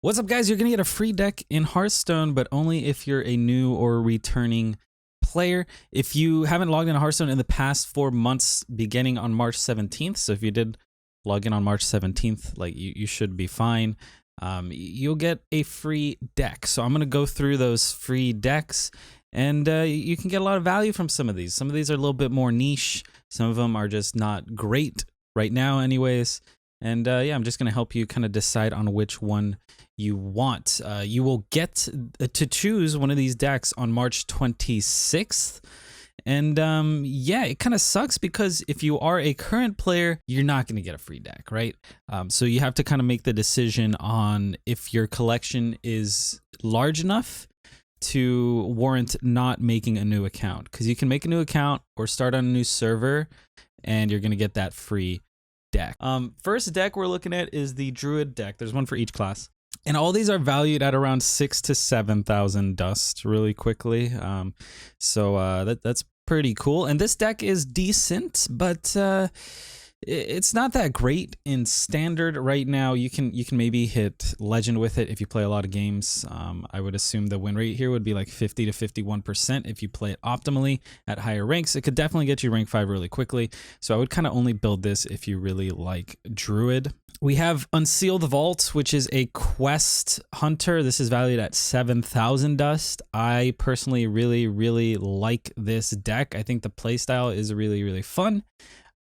What's up, guys? You're going to get a free deck in Hearthstone, but only if you're a new or returning player. If you haven't logged into Hearthstone in the past 4 months, beginning on March 17th, so if you did log in on March 17th, like you should be fine. You'll get a free deck. So I'm going to go through those free decks, and you can get a lot of value from some of these. Some of these are a little bit more niche. Some of them are just not great right now anyways. And yeah, I'm just going to help you kind of decide on which one you want. You will get to choose one of these decks on March 26th. And yeah, it kind of sucks because if you are a current player, you're not going to get a free deck, right? So you have to kind of make the decision on if your collection is large enough to warrant not making a new account. Because you can make a new account or start on a new server, and you're going to get that free deck. First deck we're looking at is the Druid deck. There's one for each class. And all these are valued at around 6,000 to 7,000 dust really quickly. So that's pretty cool. And this deck is decent, but it's not that great in standard right now. You can maybe hit legend with it if you play a lot of games. I would assume the win rate here would be like 50 to 51% if you play it optimally at higher ranks. It could definitely get you rank 5 really quickly. So I would kind of only build this if you really like Druid. We have Unseal the Vault, which is a quest hunter. This is valued at 7,000 dust. I personally really like this deck. I think the playstyle is really fun.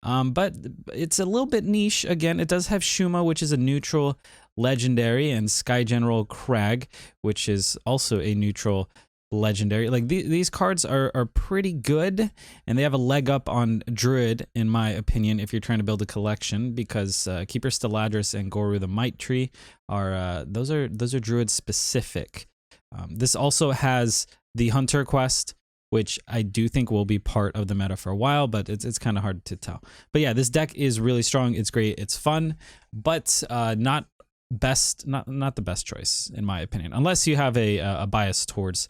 But it's a little bit niche. Again, it does have Shuma, which is a neutral legendary, and Sky General Crag, which is also a neutral legendary. Like these cards are pretty good, and they have a leg up on Druid, in my opinion, if you're trying to build a collection, because Keeper Steladris and Goru the Might Tree are those are Druid specific. This also has the Hunter quest, which I do think will be part of the meta for a while, but it's kind of hard to tell. But yeah, this deck is really strong. It's great. It's fun, but not the best choice in my opinion, unless you have a bias towards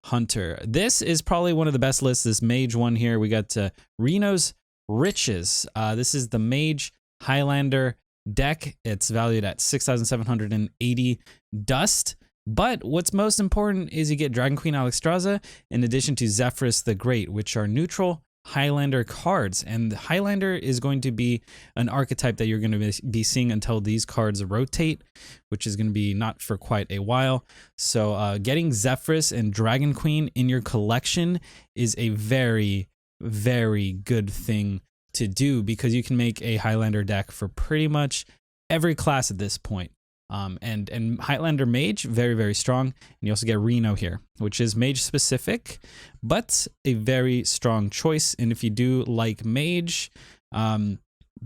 Hunter. This is probably one of the best lists. This Mage one here. We got Reno's Riches. This is the Mage Highlander deck. It's valued at 6,780 dust. But what's most important is you get Dragon Queen Alexstrasza in addition to Zephrys the Great, which are neutral Highlander cards. And Highlander is going to be an archetype that you're going to be seeing until these cards rotate, which is going to be not for quite a while. So getting Zephrys and Dragon Queen in your collection is a very good thing to do, because you can make a Highlander deck for pretty much every class at this point. And Highlander Mage, very strong. And you also get Reno here, which is Mage specific, but a very strong choice. And if you do like Mage,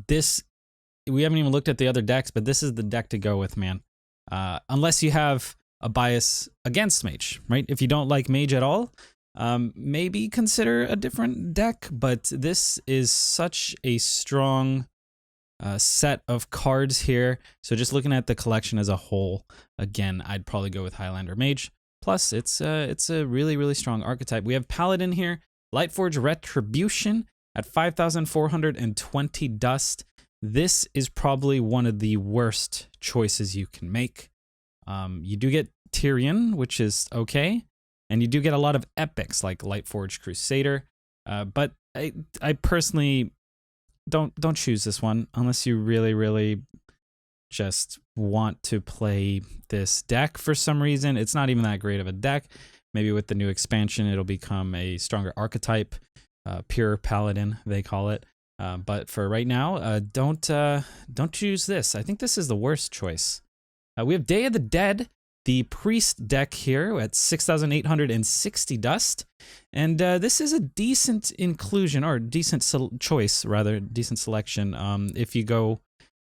this, we haven't even looked at the other decks, but this is the deck to go with, man. Unless you have a bias against Mage, right? If you don't like Mage at all, maybe consider a different deck, but this is such a strong set of cards here. So just looking at the collection as a whole, again, I'd probably go with Highlander Mage. Plus, it's a really strong archetype. We have Paladin here, Lightforge Retribution at 5,420 dust. This is probably one of the worst choices you can make. You do get Tyrion, which is okay, and you do get a lot of epics like Lightforge Crusader, but I personally don't choose this one unless you really just want to play this deck for some reason. It's not even that great of a deck. Maybe with the new expansion it'll become a stronger archetype, pure paladin they call it. But for right now, don't choose this. I think this is the worst choice. We have Day of the Dead, the priest deck here at 6,860 dust. And this is a decent inclusion, or decent choice, rather, decent selection, if you go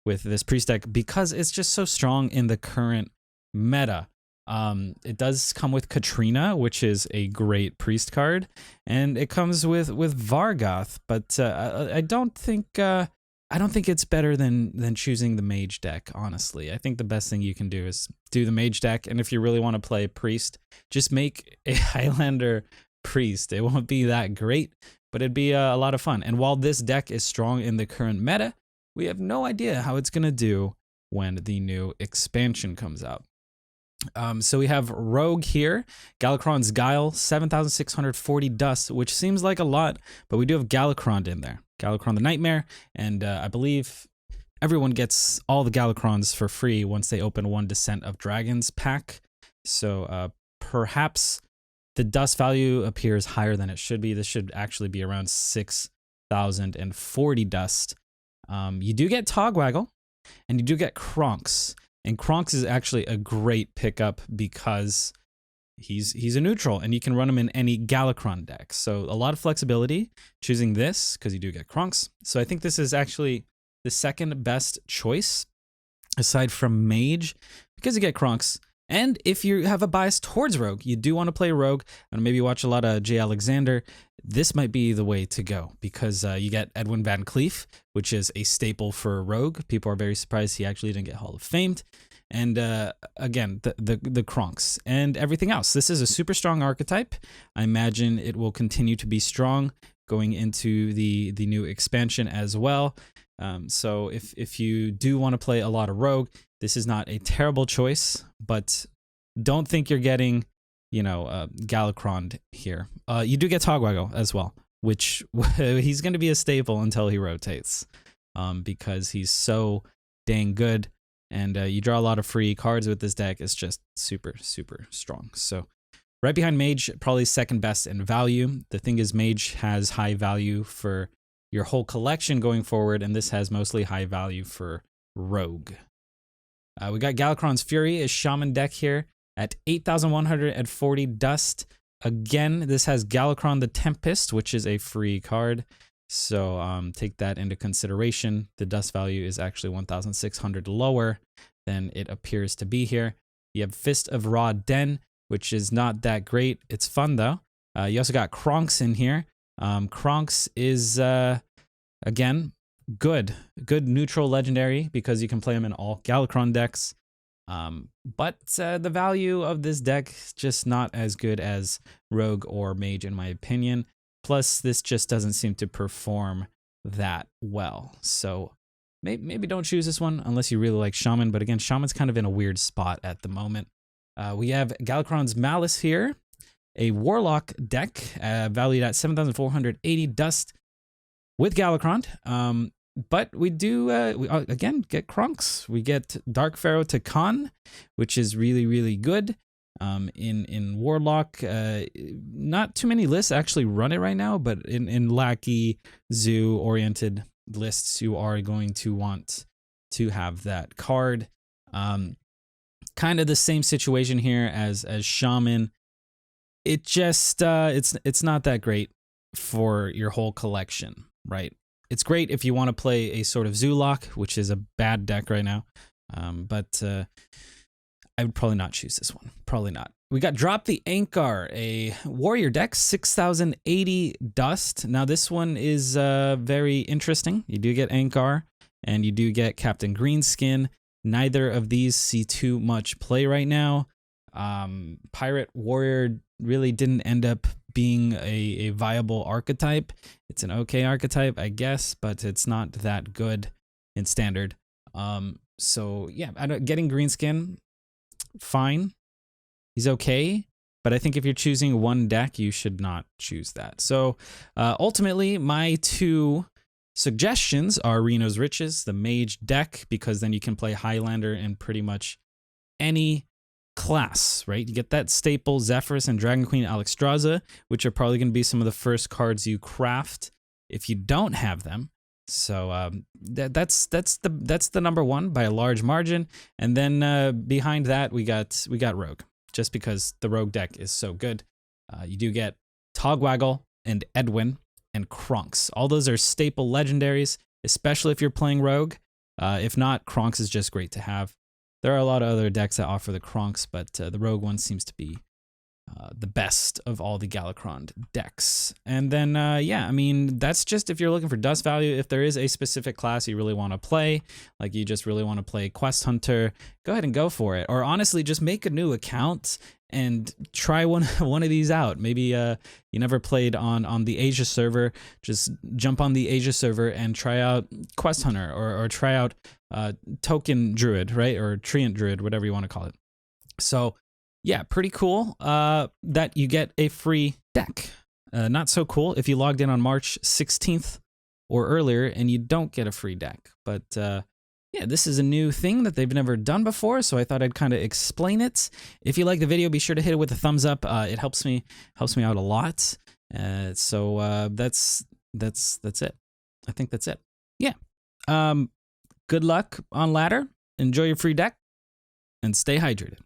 with this priest deck, because it's just so strong in the current meta. It does come with Katrina, which is a great priest card, and it comes with Vargoth, but I don't think it's better than choosing the Mage deck, honestly. I think the best thing you can do is do the Mage deck, and if you really want to play Priest, just make a Highlander Priest. It won't be that great, but it'd be a lot of fun. And while this deck is strong in the current meta, we have no idea how it's going to do when the new expansion comes out. So we have Rogue here, Galakron's Guile, 7,640 dust, which seems like a lot, but we do have Galakron in there. Galakron the Nightmare, and I believe everyone gets all the Galakrons for free once they open one Descent of Dragons pack. So perhaps the dust value appears higher than it should be. This should actually be around 6,040 dust. You do get Togwaggle, and you do get Kronks. And Kronks is actually a great pickup because he's a neutral, and you can run him in any Galakron deck. So a lot of flexibility choosing this because you do get Kronks. So I think this is actually the second best choice aside from Mage because you get Kronks. And if you have a bias towards Rogue, you do want to play Rogue and maybe watch a lot of J. Alexander, this might be the way to go because you get Edwin Van Cleef, which is a staple for Rogue. People are very surprised he actually didn't get Hall of Famed. And again, the Kronks and everything else. This is a super strong archetype. I imagine it will continue to be strong going into the new expansion as well. So if you do want to play a lot of Rogue, this is not a terrible choice, but don't think you're getting, Galakron here. You do get Togwaggle as well, which he's going to be a staple until he rotates, because he's so dang good, and you draw a lot of free cards with this deck. It's just super, super strong. So right behind Mage, probably second best in value. The thing is, Mage has high value for your whole collection going forward, and this has mostly high value for Rogue. We got Galakron's Fury, a Shaman deck here at 8,140 dust. Again, this has Galakron the Tempest, which is a free card. So take that into consideration. The dust value is actually 1,600 lower than it appears to be here. You have Fist of Raw Den, which is not that great. It's fun, though. You also got Kronks in here. Kronks is, again, good neutral legendary because you can play them in all Galakron decks. But the value of this deck is just not as good as Rogue or Mage, in my opinion. Plus, this just doesn't seem to perform that well. So maybe don't choose this one unless you really like Shaman. But again, Shaman's kind of in a weird spot at the moment. We have Galakron's Malice here, a Warlock deck valued at 7,480 dust with Galakron. But we do, again, get Kronks. We get Dark Pharaoh to Khan, which is really, really good. In Warlock, not too many lists actually run it right now, but in Lackey, Zoo-oriented lists, you are going to want to have that card. Kind of the same situation here as Shaman. It just, it's not that great for your whole collection, right? It's great if you want to play a sort of Zoolock, which is a bad deck right now. But I would probably not choose this one. Probably not. We got Drop the Ankar, a warrior deck, 6,080 dust. Now this one is very interesting. You do get Ankar, and you do get Captain Greenskin. Neither of these see too much play right now. Pirate Warrior really didn't end up being a viable archetype. It's an okay archetype, I guess, but it's not that good in standard. So yeah, getting Greenskin, fine. He's okay, but I think if you're choosing one deck, you should not choose that. So ultimately, my two suggestions are Reno's Riches, the Mage deck, because then you can play Highlander in pretty much any class, right? You get that staple Zephyrus and Dragon Queen Alexstrasza, which are probably going to be some of the first cards you craft if you don't have them. So that's the number one by a large margin. And then behind that we got Rogue, just because the Rogue deck is so good. You do get Togwaggle and Edwin and Kronks. All those are staple legendaries, especially if you're playing Rogue. If not, Kronks is just great to have. There are a lot of other decks that offer the Kronks, but the Rogue one seems to be the best of all the Galakron decks. And then, yeah, I mean, that's just if you're looking for dust value. If there is a specific class you really want to play, like you just really want to play Quest Hunter, go ahead and go for it. Or honestly, just make a new account and try one of these out. Maybe you never played on the Asia server. Just jump on the Asia server and try out Quest Hunter or try out Token Druid, right? Or Treant Druid, whatever you want to call it. So yeah, pretty cool that you get a free deck. Not so cool if you logged in on March 16th or earlier and you don't get a free deck. But yeah, this is a new thing that they've never done before, so I thought I'd kind of explain it. If you like the video, be sure to hit it with a thumbs up. It helps me out a lot. So that's it. I think that's it. Yeah. Good luck on ladder. Enjoy your free deck and stay hydrated.